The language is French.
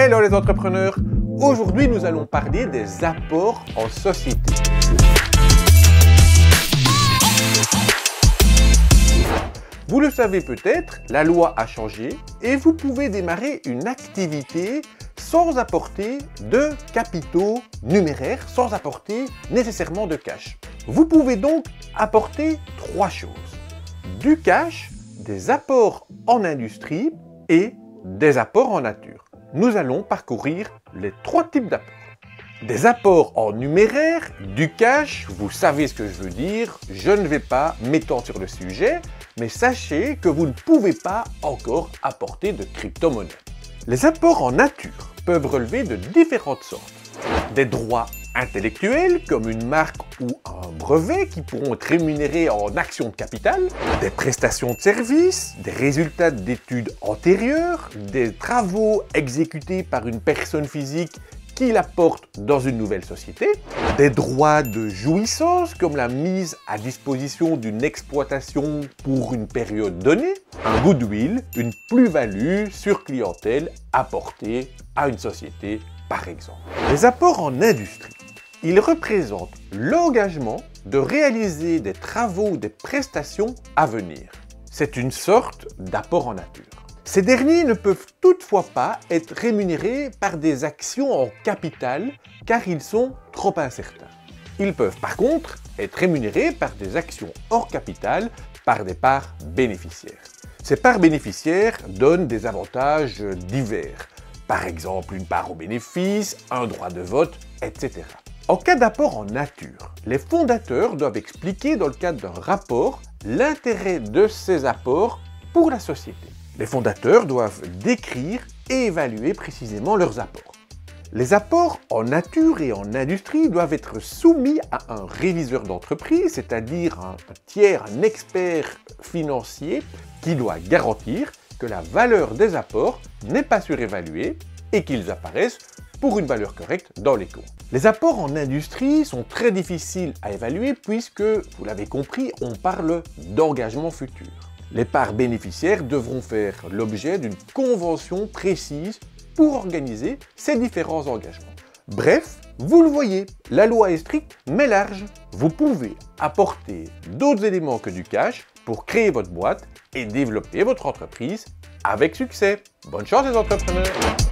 Hello les entrepreneurs! Aujourd'hui, nous allons parler des apports en société. Vous le savez peut-être, la loi a changé et vous pouvez démarrer une activité sans apporter de capitaux numéraires, sans apporter nécessairement de cash. Vous pouvez donc apporter trois choses. Du cash, des apports en industrie et des apports en nature. Nous allons parcourir les trois types d'apports. Des apports en numéraire, du cash, vous savez ce que je veux dire, je ne vais pas m'étendre sur le sujet, mais sachez que vous ne pouvez pas encore apporter de crypto-monnaie. Les apports en nature peuvent relever de différentes sortes. Des droits intellectuels comme une marque ou un brevet qui pourront être rémunérés en actions de capital, des prestations de services, des résultats d'études antérieures, des travaux exécutés par une personne physique qui l'apporte dans une nouvelle société, des droits de jouissance comme la mise à disposition d'une exploitation pour une période donnée, un goodwill, une plus-value sur clientèle apportée à une société par exemple. Les apports en industrie. Ils représentent l'engagement de réaliser des travaux ou des prestations à venir. C'est une sorte d'apport en nature. Ces derniers ne peuvent toutefois pas être rémunérés par des actions en capital car ils sont trop incertains. Ils peuvent par contre être rémunérés par des actions hors capital par des parts bénéficiaires. Ces parts bénéficiaires donnent des avantages divers. Par exemple, une part au bénéfice, un droit de vote, etc. En cas d'apport en nature, les fondateurs doivent expliquer dans le cadre d'un rapport l'intérêt de ces apports pour la société. Les fondateurs doivent décrire et évaluer précisément leurs apports. Les apports en nature et en industrie doivent être soumis à un réviseur d'entreprise, c'est-à-dire un tiers, un expert financier qui doit garantir que la valeur des apports n'est pas surévaluée et qu'ils apparaissent pour une valeur correcte dans les comptes. Les apports en industrie sont très difficiles à évaluer puisque, vous l'avez compris, on parle d'engagement futur. Les parts bénéficiaires devront faire l'objet d'une convention précise pour organiser ces différents engagements. Bref, vous le voyez, la loi est stricte mais large. Vous pouvez apporter d'autres éléments que du cash pour créer votre boîte et développer votre entreprise avec succès. Bonne chance les entrepreneurs!